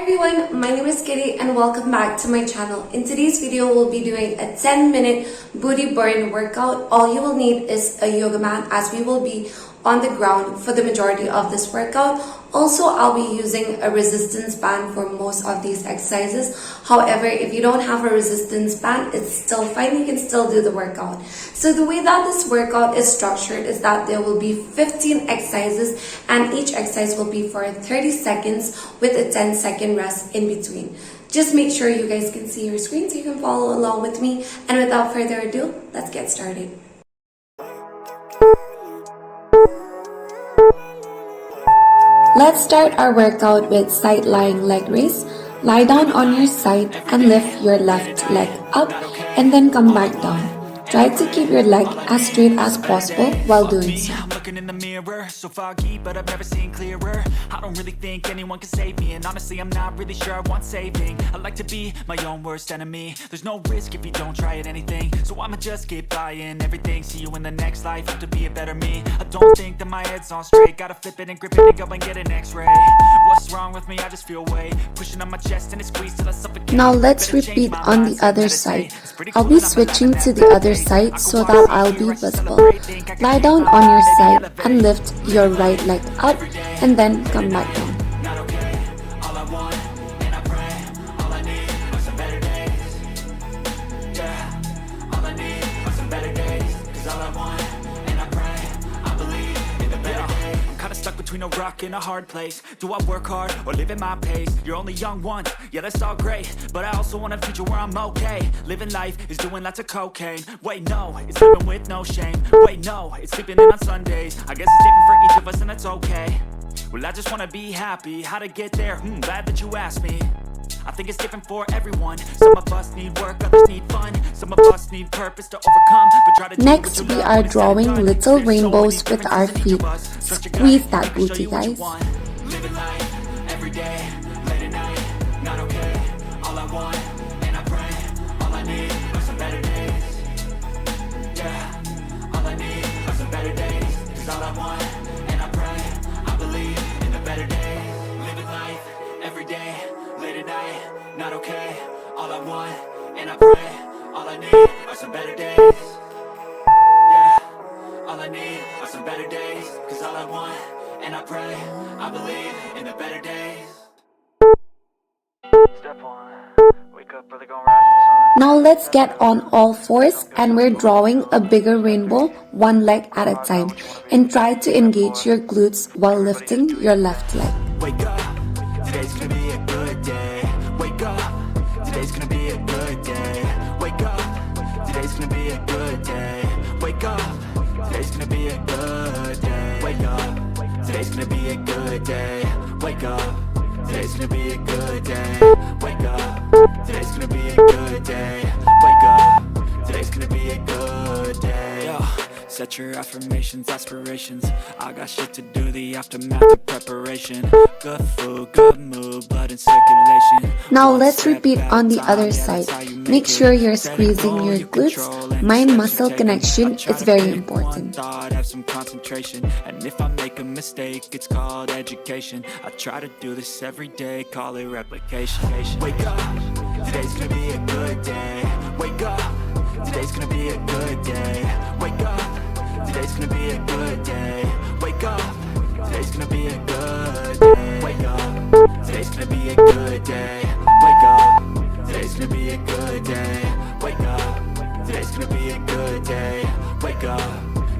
Everyone, my name is Kitty and welcome back to my channel. In today's video, we'll be doing a 10-minute booty burn workout. All you will need is a yoga mat as we will be on the ground for the majority of this workout. Also, I'll be using a resistance band for most of these exercises. However, if you don't have a resistance band, it's still fine. You can still do the workout. So the way that this workout is structured is that there will be 15 exercises and each exercise will be for 30 seconds with a 10-second rest in between. Just make sure you guys can see your screen so you can follow along with me. And without further ado, let's get started. Let's start our workout with side lying leg raise. Lie down on your side and lift your left leg up and then come back down. Try to keep your leg as straight as possible while doing so. Looking in the mirror, so foggy, but I've never seen clearer. I don't really think anyone can save me, and honestly, I'm not really sure I want saving. I like to be my own worst enemy. There's no risk if you don't try at anything, so I'ma just keep buying everything. See you in the next life, have to be a better me. I don't think that my head's on straight. Gotta flip it and grip it and go and get an X-ray. What's wrong with me? I just feel weight pushing on my chest and it squeezes till I suffocate. Now let's repeat on the other side. I'll be switching to the other side so that I'll be visible. Lie down on your side and lift your right leg up and then come back down. Between a rock and a hard place. Do I work hard or live at my pace? You're only young once, yeah, that's all great, but I also want a future where I'm okay. Living life is doing lots of cocaine. Wait, no, it's living with no shame. Wait, no, it's sleeping in on Sundays. I guess it's different for each of us and that's okay. Well, I just want to be happy. How to get there? Glad that you asked me. I think it's different for everyone. Some of us need work, others need fun. Some of us need purpose to overcome, but try to Next, we are drawing little rainbows with our feet. Squeeze that booty, guys. Living life every day, late at night, not okay. All I want, and I pray, all I need are some better days. Yeah, all I need are some better days. 'Cause all I want, and I pray, I believe in the better days. Living life every day, late at night, not okay. All I want, and I pray, all I need are some better days. Yeah, all I need are some better days. 'Cause all I want, and I pray, I believe in the better days. Step one, wake up early, gonna rise in the sun. Now let's get on all fours and we're drawing a bigger rainbow one leg at a time, and try to engage your glutes while lifting your left leg. Wake up, today's gonna be a good day. Wake up, today's gonna be a good day. Wake up, today's gonna be a good day. Wake up, today's gonna be a good day. Wake up, today's gonna be a good day. Wake up, today's gonna be a good day. Wake up, today's gonna be a good day. Wake up, today's gonna be a good day. Yo, set your affirmations, aspirations. I got shit to do, the aftermath of preparation. Good food, good mood, blood in circulation. Now let's repeat on the other side. Make sure you're squeezing your glutes. Mind-muscle connection is very important. Have some concentration, and if I make a mistake, it's called education. I try to do this every day, call it replication. Wake up, today's gonna be a good day. Wake up, today's gonna be a good day. Wake up, today's gonna be a good day. Wake up, today's gonna be a good day. Wake up, today's gonna be a good day. Wake up, today's gonna be a good day. Wake up, today's gonna be a good day. Wake up,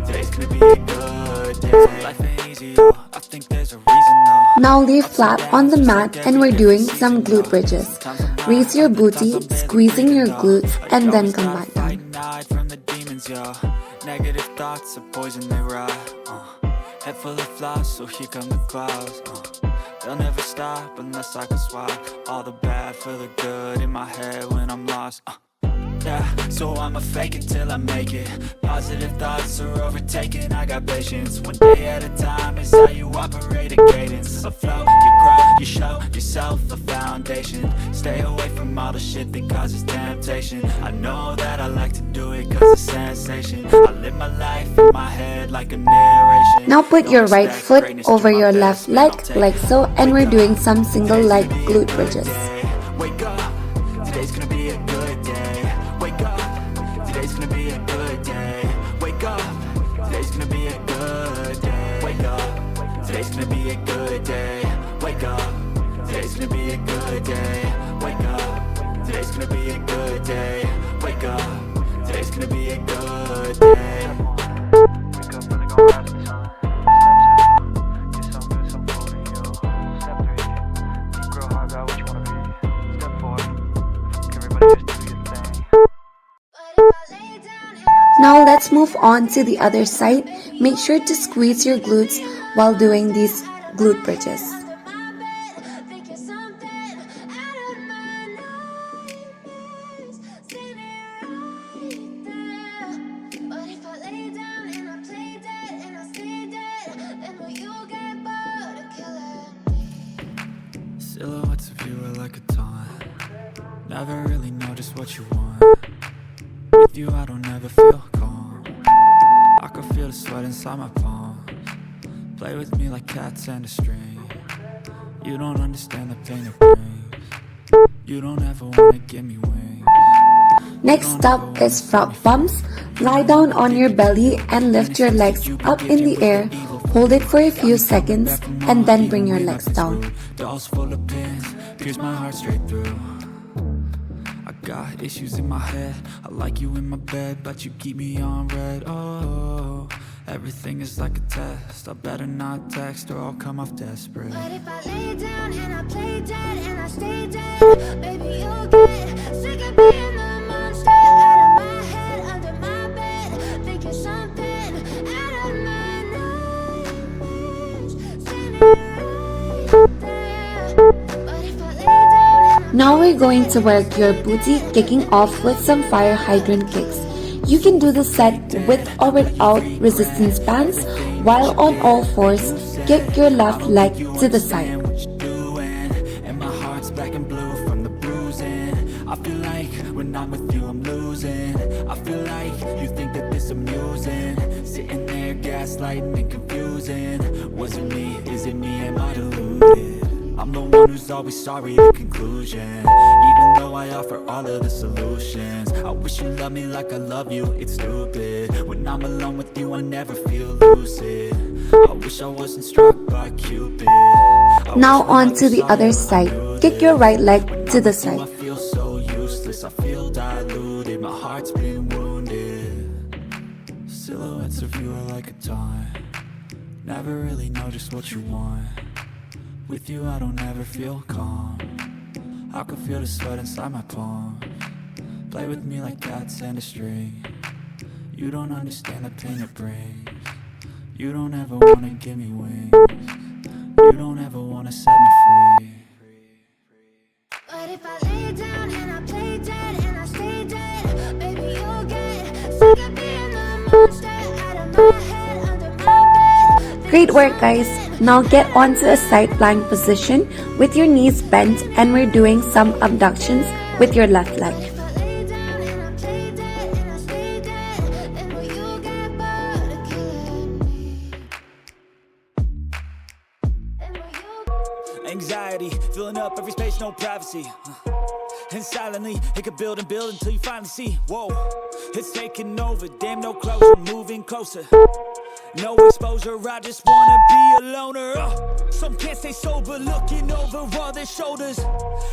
today's gonna be a good day. Life ain't easy, yo. I think there's a reason though. Now lay flat on the mat and we're doing some glute bridges. Raise your booty, squeezing your glutes, and then come back down. Hide from the demons, yo. Negative thoughts are poison, they rot. Head full of flies, so here come the clouds. They'll never stop unless I can swap all the bad for the good in my head when I'm lost. Yeah, so I'ma fake it till I make it. Positive thoughts are overtaken, I got patience. One day at a time is how you operate a cadence. Afloat, you're grow, you show yourself a foundation. Stay away from all the shit that causes temptation. I know that I like to do it cause it's sensation. I live my life in my head like a narration. Now put your right foot over your left leg like so, and we're doing some single leg glute bridges. Wake up, today's gonna be a good day. Wake up, today's gonna be a good day. Wake up, today's gonna be a good day. Wake up, today's gonna be a good day. Wake up, today's gonna be a good day. Wake up, today's gonna be a good day. Wake up, today's gonna be a good day. Wake up early, gon' rise the sun. Step 2, get some good, some food in you. Step 3, grow hard, got what you wanna be. Step 4, everybody just do your thing. Now let's move on to the other side. Make sure to squeeze your glutes while doing these glute bridges. Silhouettes of you are like a taunt. Never really know just what you want. With you I don't ever feel calm. I can feel the sweat inside my palms. Play with me like cats and a string. You don't understand the pain it brings. You don't ever wanna give me wings. Next up is frog bumps. Lie down on your belly and lift your legs up in the air. Hold it for a few seconds and then bring your legs down. Dolls full of pins, pierce my heart straight through. I got issues in my head. I like you in my bed, but you keep me on red. Oh, everything is like a test. I better not text or I'll come off desperate. But if I lay down and I play dead and I stay dead, baby, you'll get sick of being the monster out of my head, under my bed, thinking something out of my nightmares, standing right there. But if I lay down and I Now we're going to work your booty, kicking off with some fire hydrant kicks. You can do the set with or without resistance bands. While on all fours, kick your left leg to the side. And my heart's black and blue from the bruising. I feel like when I'm with you I'm losing. I feel like you think that this amusing. Sitting there gaslighting and confusing. Was it me? Is it me? Am I deluded? I'm the one who's always sorry, the conclusion. Even though I offer all of the solutions. I wish you loved me like I love you, it's stupid. When I'm alone with you I never feel lucid. I wish I wasn't struck by Cupid. Now on to the other side. Kick your right leg to the I side. feel so useless, I feel diluted. My heart's been wounded. Silhouettes of you are like a taunt. Never really know just what you want. With you I don't ever feel calm. I can feel the sweat inside my palms. Play with me like cats and a string. You don't understand the pain it brings. You don't ever wanna give me wings. You don't ever wanna set me free. But if I lay down and I play dead and I stay dead, baby, you'll get sick of being the monster out of my head, under my bed. Great work, guys. Now get onto a side plank position with your knees bent, and we're doing some abductions with your left leg. If I lay down and I play dead and I stay dead, then will you get bored of killing me? Then will you Anxiety, filling up every space, no privacy. And silently, it could build and build until you finally see. Whoa, it's taking over, damn no closure, moving closer. No exposure, I just wanna be a loner. Some can't stay sober, looking over all their shoulders.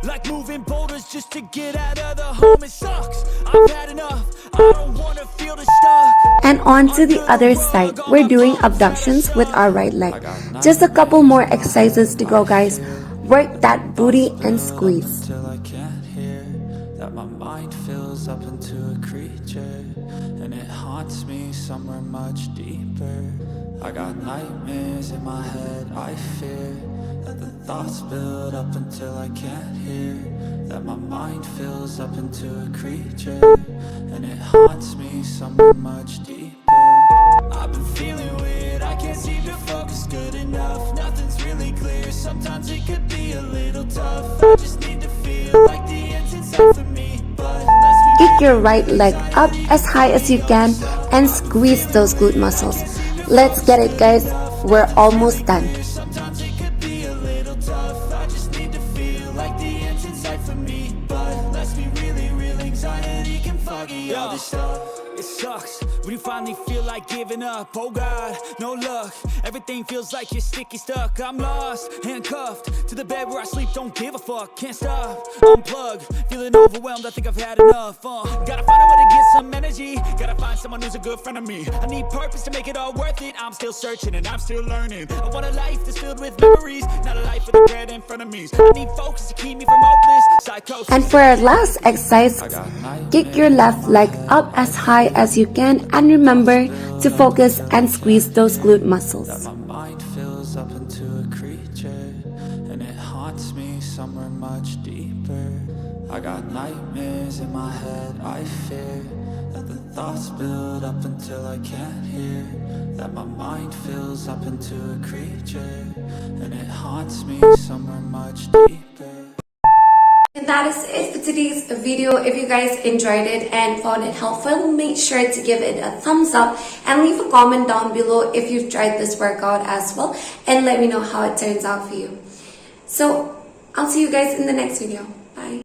Like moving boulders just to get out of the home. It sucks, I've had enough, I don't wanna feel the stuck. And on to the other side, we're doing abductions with our right leg. Just a couple more exercises to go, guys. Work that booty and squeeze. Till I can't hear that my mind fills up into a creature, and it haunts me somewhere much deeper. I got nightmares in my head, I fear that the thoughts build up until I can't hear that my mind fills up into a creature, and it haunts me somewhere much deeper. I've been feeling weird, I I can't seem to focus good enough. Nothing's really clear, sometimes it could be a little tough. I just need to feel like the end's inside for me. But let's be Kick your right leg up as high as you can and squeeze those glute muscles. Let's get it, guys. We're almost done. sometimes it could be a little tough. I just need to feel like the end's in sight for me. But let's be really real, anxiety can foggy all this stuff. It sucks when you finally feel like giving up. Oh God, no luck. Everything feels like you're sticky stuck. I'm lost, handcuffed to the bed where I sleep. Don't give a fuck, can't stop. Unplug, feeling overwhelmed. I think I've had enough. Gotta find a way to get some energy. Gotta find someone who's a good friend of me. I need purpose to make it all worth it. I'm still searching and I'm still learning. I want a life that's filled with memories, not a life with regret in front of me. I need focus to keep me from hopeless psychosis. And for our last exercise, kick your left leg up as high as you can and remember to focus and squeeze those glute muscles. My mind fills up into a creature, and it haunts me somewhere much deeper. I got nightmares in my head, I fear that the thoughts build up until I can't hear. That my mind fills up into a creature, and it haunts me somewhere much deeper. And that is it for today's video. If you guys enjoyed it and found it helpful, make sure to give it a thumbs up and leave a comment down below if you've tried this workout as well, and let me know how it turns out for you. So I'll see you guys in the next video. Bye.